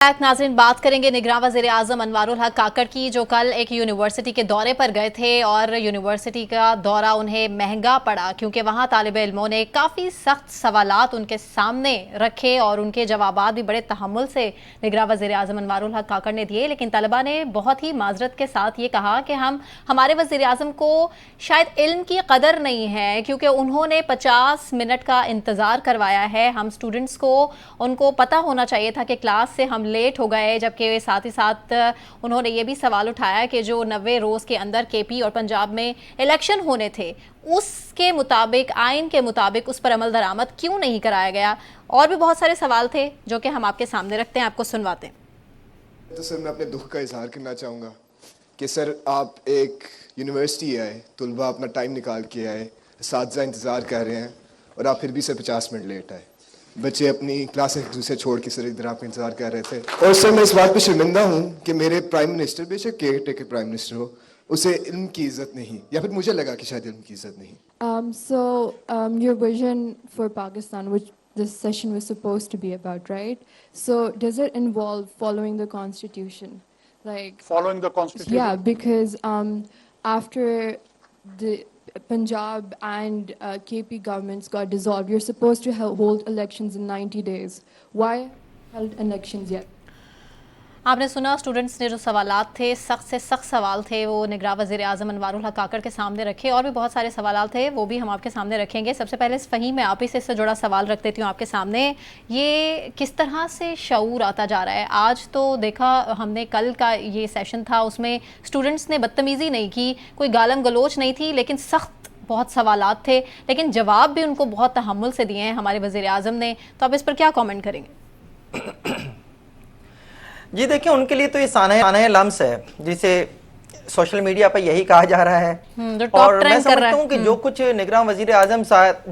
नाज़रीन, बात करेंगे निगरां वज़ीर आज़म अनवारुल हक काकड़ की, जो कल एक यूनिवर्सिटी के दौरे पर गए थे और यूनिवर्सिटी का दौरा उन्हें महंगा पड़ा क्योंकि वहाँ तालिब इल्मों ने काफ़ी सख्त सवालात उनके सामने रखे और उनके जवाबात भी बड़े तहम्मुल से निगरां वज़ीर आज़म अनवारुल हक काकड़ ने दिए। लेकिन तलबा ने बहुत ही माजरत के साथ ये कहा कि हमारे वज़ीर आज़म को शायद इल्म की कदर नहीं है क्योंकि उन्होंने 50 मिनट का इंतज़ार करवाया है। हम स्टूडेंट्स को उनको पता होना चाहिए था कि क्लास से हम लेट हो गए। जबकि साथ ही साथ उन्होंने ये भी सवाल उठाया कि जो 90 रोज़ के अंदर केपी और पंजाब में इलेक्शन होने थे उसके मुताबिक, आइन के मुताबिक उस पर अमल दरामद क्यों नहीं कराया गया। और भी बहुत सारे सवाल थे जो कि हम आपके सामने रखते हैं, आपको सुनवाते हैं। तो सर, मैं अपने दुख का इजहार करना चाहूँगा कि सर आप एक यूनिवर्सिटी आए, तलबा अपना टाइम निकाल के आए, असातिज़ा इंतज़ार कर रहे हैं और आप फिर भी सर 50 मिनट लेट आए। बच्चे अपनी क्लासेस एक दूसरे छोड़ के सर इधर आपका इंतज़ार कर रहे थे। और सर मैं इस बात पे शर्मिंदा हूँ कि मेरे प्राइम मिनिस्टर, बेशक केयर टेकर प्राइम मिनिस्टर हो, उसे इल्म की इज़्ज़त नहीं, या फिर मुझे लगा कि शायद इल्म की इज़्ज़त नहीं। Your vision for Pakistan, which this session was supposed to be about, right? So does it involve following the constitution? Like Following the constitution? yeah, because after the Punjab and KP governments got dissolved, you're supposed to hold elections in 90 days. Why held elections yet? आपने सुना, students ने जो सवालात थे, सख्त से सख्त सवाल थे, वो निगरां वज़ीर आज़म अनवारुल हक काकड़ के सामने रखे। और भी बहुत सारे सवालात थे, वो भी हम आपके सामने रखेंगे। सबसे पहले फ़हीम, मैं आप ही से इससे जुड़ा सवाल रख देती हूँ आपके सामने। ये किस तरह से शऊर आता जा रहा है? आज तो देखा हमने, कल का ये सेशन था, उसमें स्टूडेंट्स ने बदतमीज़ी नहीं की, कोई गालम गलोच नहीं थी, लेकिन सख्त बहुत सवालात थे, लेकिन जवाब भी उनको बहुत तहम्मुल से दिए हैं हमारे वज़ीर आज़म ने। तो आप इस पर क्या कमेंट करेंगे? जी देखिए, उनके लिए तो ये सानह लम्स है, जिसे सोशल मीडिया पर यही कहा जा रहा है। और मैं समझता हूँ कि जो कुछ निगरां वज़ीर आज़म साहब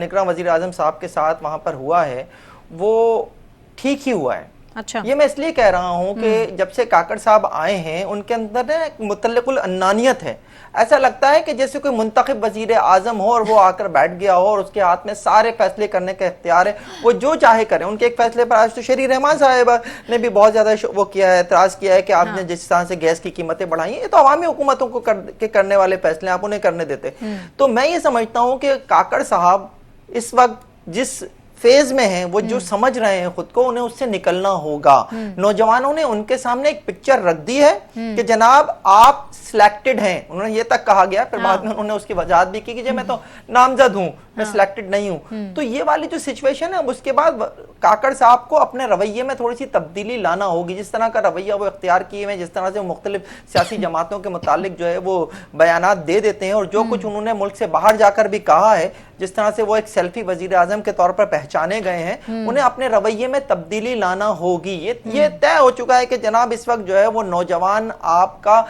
निगरां वज़ीर आज़म साहब के साथ वहाँ पर हुआ है वो ठीक ही हुआ है। अच्छा, ये मैं इसलिए कह रहा हूँ कि जब से काकड़ साहब आए हैं उनके अंदर ना एक मुतल्लिकुल अन्नानियत है। ऐसा लगता है कि जैसे कोई मुंतखब वज़ीर आज़म हो और वो आकर बैठ गया हो और उसके हाथ में सारे फैसले करने का इख्तियार है, वो जो चाहे करें। उनके एक फैसले पर आज तो शरी रहमान साहिबा ने भी बहुत ज़्यादा वो किया है, एतराज़ किया है कि आपने जिस तरह से गैस की कीमतें बढ़ाई हैं, ये तो अवामी हुकूमतों को करने वाले फैसले, आप उन्हें करने देते। तो मैं ये समझता हूँ कि काकड़ साहब इस वक्त जिस फेज में हैं, वो जो समझ रहे हैं खुद को, उन्हें उससे निकलना होगा। नौजवानों ने उनके सामने एक पिक्चर रख दी है कि जनाब आप सिलेक्टेड हैं, उन्होंने ये तक कहा गया। फिर बाद में उन्होंने उसकी वजाहत भी की कि मैं तो नामजद हूं, मैं सिलेक्टेड नहीं हूं। तो ये वाली जो सिचुएशन है, उसके बाद काकड़ साहब को अपने रवैये में थोड़ी सी तब्दीली लाना होगी। जिस तरह का रवैया वो इख्तियार किए हैं, जिस तरह से वो मुख्तलिफ सियासी जमातों के मुतालिक जो है वो बयानात दे देते हैं, और जो कुछ उन्होंने मुल्क से बाहर जाकर भी कहा है, जिस तरह से वो एक सेल्फी वजीर आजम के तौर पर पहचाने गए हैं, उन्हें अपने रवैये में तब्दीली लाना होगी। ये तय हो चुका है कि जनाब इस वक्त जो है वो नौजवान आपका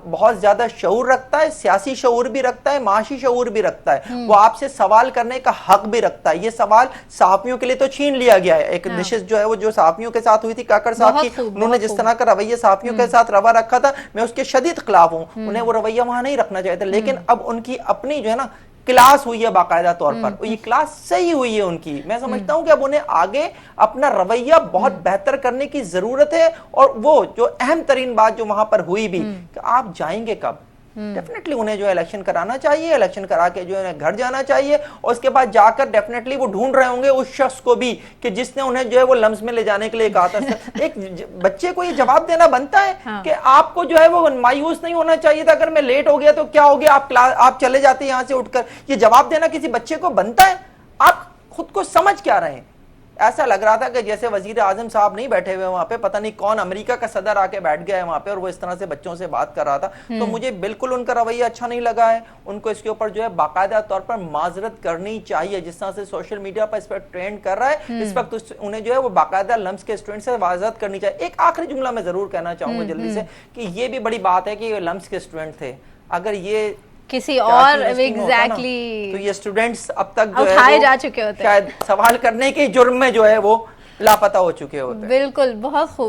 बहुत ज्यादा शऊर रखता है, सियासी शऊर भी रखता है, माशी शऊर भी रखता है, वो आपसे सवाल करने का हक भी रखता है। ये सवाल सहाफियों के लिए तो छीन लिया गया है। एक नशिस्त जो है वो जो सहाफियों के साथ हुई थी काकड़ साहब की, उन्होंने जिस तरह का रवैया सहाफियों के साथ रवा रखा था, मैं उसके शदीद खिलाफ हूं। उन्हें वो रवैया वहां नहीं रखना चाहिए था। लेकिन अब उनकी अपनी जो है ना क्लास हुई है बाकायदा तौर पर, ये क्लास सही हुई है उनकी। मैं समझता हूं कि अब उन्हें आगे अपना रवैया बहुत बेहतर करने की जरूरत है। और वो जो अहम तरीन बात जो वहां पर हुई भी कि आप जाएंगे कब, डेफिनेटली उन्हें जो है इलेक्शन कराना चाहिए, इलेक्शन करा के जो है घर जाना चाहिए, और उसके बाद जाकर डेफिनेटली वो ढूंढ रहे होंगे उस शख्स को भी कि जिसने उन्हें जो है वो लम्स में ले जाने के लिए कहा था। एक बच्चे को ये जवाब देना बनता है कि आपको जो है वो मायूस नहीं होना चाहिए था, अगर मैं लेट हो गया तो क्या हो गया, आप चले जाते यहां से उठकर। ये जवाब देना किसी बच्चे को बनता है? आप खुद को समझ क्या रहे हैं? ऐसा लग रहा था कि जैसे वजीर आजम साहब नहीं बैठे हुए वहां पे, पता नहीं कौन अमेरिका का सदर आके बैठ गया है वहां पे, और वो इस तरह से बच्चों से बात कर रहा था। तो मुझे बिल्कुल उनका रवैया अच्छा नहीं लगा है। उनको इसके ऊपर जो है बाकायदा तौर पर माजरत करनी चाहिए। जिस तरह से सोशल मीडिया पर इस पर ट्रेंड कर रहा है इस वक्त, उन्हें जो है वो बाकायदा लम्स के स्टूडेंट से वाजत करनी चाहिए। एक आखिरी जुमला मैं जरूर कहना चाहूंगा जल्दी से, कि ये भी बड़ी बात है कि ये लम्स के स्टूडेंट थे। अगर ये किसी और एग्जैक्टली तो ये स्टूडेंट्स अब तक जो उठाए जा चुके होते, शायद सवाल करने के जुर्म में जो है वो लापता हो चुके होते। बिल्कुल, बहुत खूब।